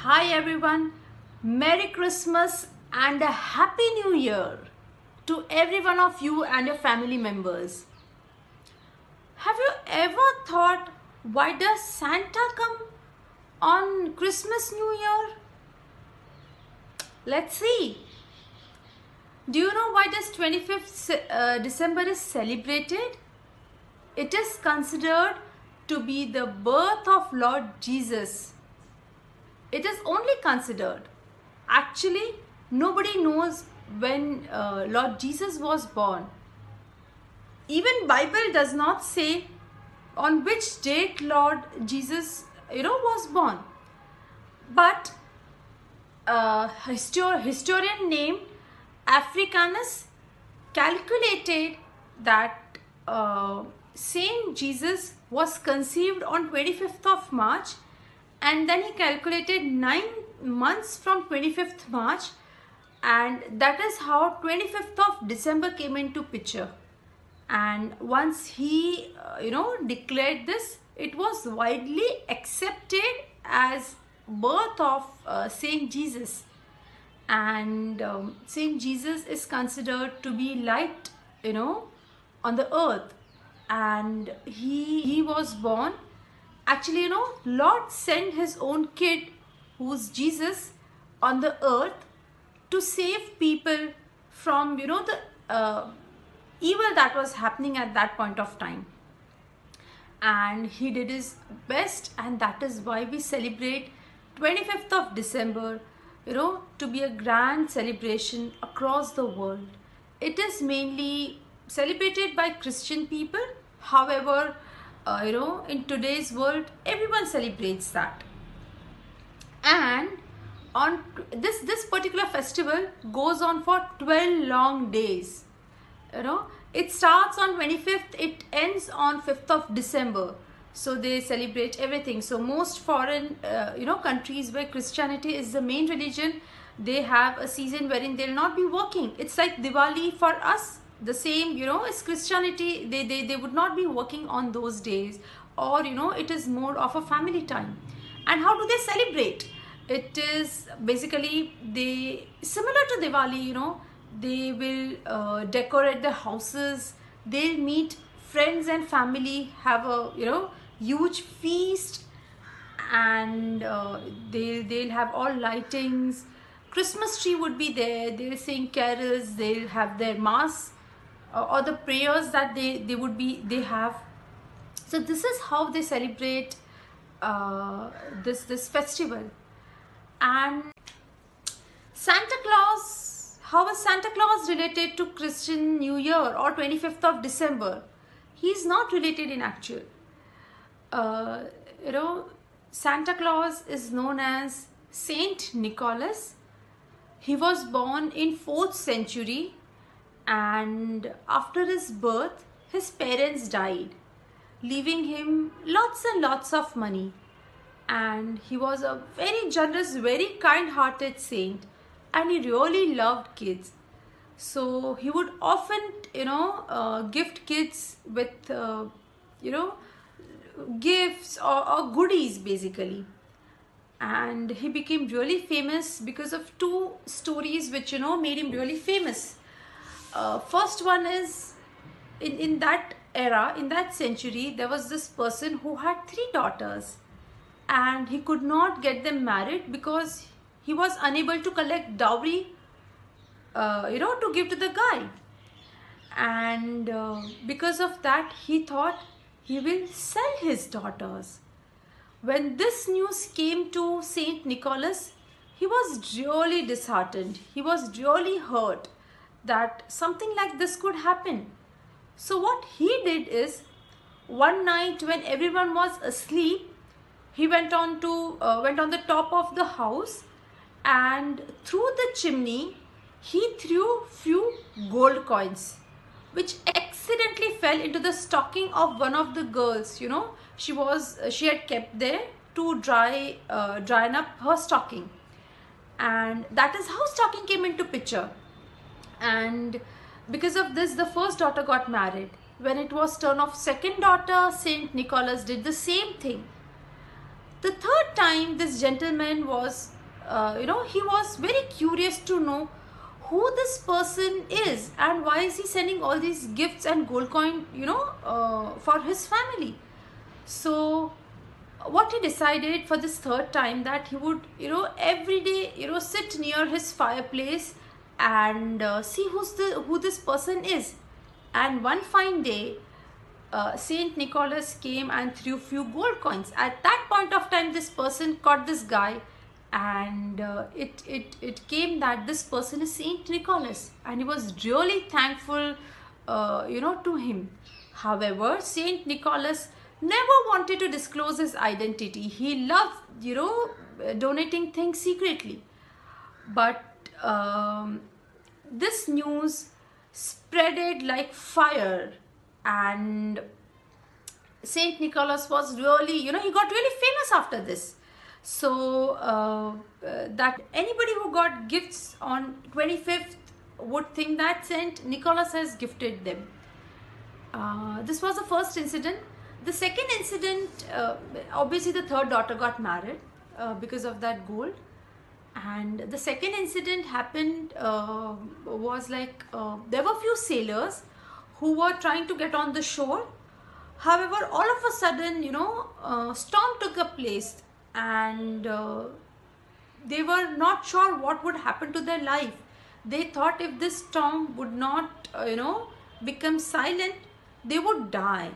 Hi everyone, Merry Christmas and a Happy New Year to every one of you and your family members. Have you ever thought, why does Santa come on Christmas New Year? Let's see. Do you know why this 25th December is celebrated? It is considered to be the birth of Lord Jesus. It is only considered. Actually, nobody knows when Lord Jesus was born. Even Bible does not say on which date Lord Jesus was born. But historian named Africanus calculated that Saint Jesus was conceived on 25th of March, and then he calculated 9 months from 25th March, and that is how 25th of December came into picture. And once he declared this, it was widely accepted as birth of Saint Jesus. And Saint Jesus is considered to be light on the earth, and he was born. Actually, Lord sent his own kid, who's Jesus, on the earth to save people from the evil that was happening at that point of time. And he did his best, and that is why we celebrate 25th of December to be a grand celebration across the world. It is mainly celebrated by Christian people. However, in today's world, everyone celebrates that. And on this particular festival goes on for 12 long days. It starts on 25th, it ends on 5th of December. So they celebrate everything. So most foreign countries where Christianity is the main religion, they have a season wherein they'll not be working. It's like Diwali for us. The same as Christianity, they would not be working on those days, or it is more of a family time. And how do they celebrate? It is basically similar to Diwali. They will decorate their houses, they'll meet friends and family, have a huge feast, and they'll have all lightings. Christmas tree would be there, they'll sing carols, they'll have their mass or the prayers that they have. So this is how they celebrate this festival. And Santa Claus, how is Santa Claus related to Christian New Year or 25th of December? He is not related in actual. Santa Claus is known as Saint Nicholas. He was born in 4th century, and after his birth, his parents died, leaving him lots and lots of money. And he was a very generous, very kind-hearted saint, and he really loved kids. So he would often gift kids with gifts or goodies basically. And he became really famous because of 2 stories which made him really famous. First one is, in that era, in that century, there was this person who had 3 daughters, and he could not get them married because he was unable to collect dowry to give to the guy. And because of that, he thought he will sell his daughters. When this news came to Saint Nicholas, he was really disheartened. He was really hurt that something like this could happen. So what he did is, one night when everyone was asleep, he went on the top of the house, and through the chimney he threw few gold coins, which accidentally fell into the stocking of one of the girls. She had kept there to dry up her stocking, and that is how stocking came into picture. And because of this, the first daughter got married. When it was turn of second daughter, Saint Nicholas did the same thing. The third time this gentleman was he was very curious to know who this person is and why is he sending all these gifts and gold coin, for his family. So what he decided for this third time, that he would, every day, sit near his fireplace and see who this person is. And one fine day, Saint Nicholas came and threw few gold coins. At that point of time, this person caught this guy, and it came that this person is Saint Nicholas, and he was really thankful, to him. However, Saint Nicholas never wanted to disclose his identity. He loved, donating things secretly. But this news spreaded like fire, and Saint Nicholas was really, he got really famous after this. So that anybody who got gifts on 25th would think that Saint Nicholas has gifted them. This was the first incident. The second incident, obviously the third daughter got married because of that gold. And the second incident happened, was like, there were few sailors who were trying to get on the shore. However, all of a sudden, storm took a place, and they were not sure what would happen to their life. They thought if this storm would not, become silent, they would die.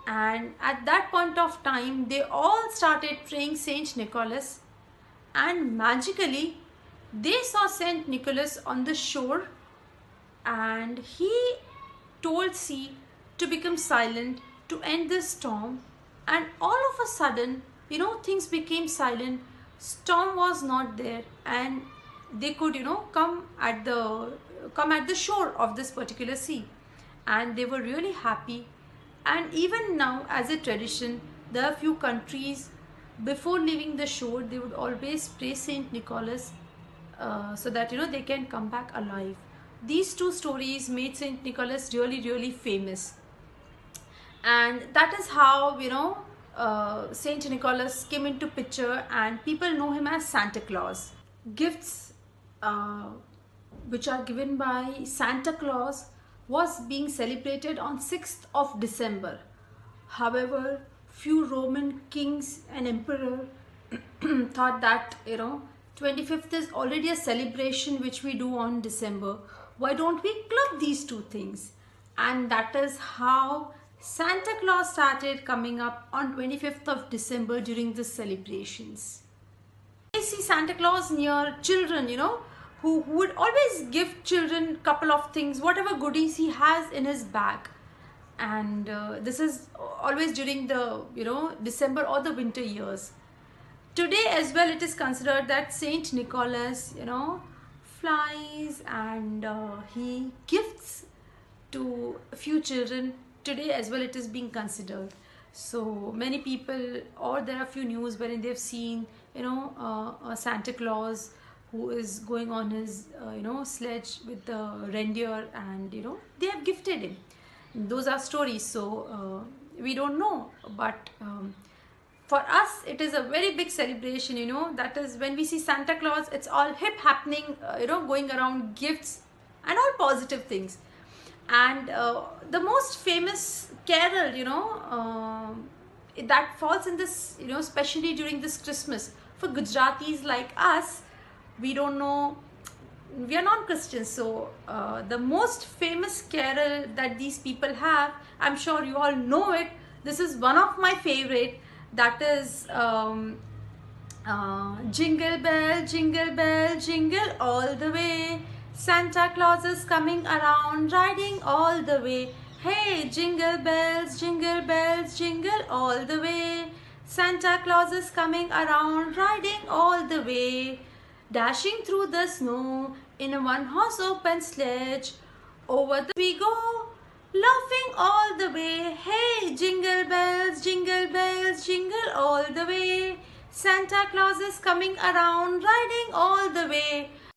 And at that point of time, they all started praying Saint Nicholas, and magically they saw Saint Nicholas on the shore, and he told sea to become silent, to end this storm. And all of a sudden, things became silent. Storm was not there, and they could, come at the shore of this particular sea, and they were really happy. And even now, as a tradition, there are few countries, before leaving the shore, they would always pray Saint Nicholas, so that they can come back alive. These two stories made Saint Nicholas really, really famous, and that is how Saint Nicholas came into picture, and people know him as Santa Claus. Gifts which are given by Santa Claus was being celebrated on 6th of December. However, few Roman kings and emperor thought that 25th is already a celebration which we do on December. Why don't we club these two things? And that is how Santa Claus started coming up on 25th of December during the celebrations. I see Santa Claus near children, who would always give children couple of things, whatever goodies he has in his bag. And this is always during the December or the winter years. Today as well, it is considered that Saint Nicholas flies, and he gifts to a few children. Today as well, it is being considered. So many people, or there are few news wherein they have seen a Santa Claus who is going on his sledge with the reindeer, and they have gifted him. Those are stories, so we don't know, but for us it is a very big celebration. That is when we see Santa Claus, it's all hip happening, going around gifts and all positive things. And the most famous carol that falls in this, especially during this Christmas, for Gujaratis like us, we don't know, we are non-Christians, so the most famous carol that these people have, I'm sure you all know it. This is one of my favorite, that is jingle bell, jingle all the way, Santa Claus is coming around, riding all the way. Hey, jingle bells, jingle all the way, Santa Claus is coming around, riding all the way, dashing through the snow in a one-horse open sledge. Over the we go, laughing all the way. Hey, jingle bells, jingle all the way, Santa Claus is coming around, riding all the way.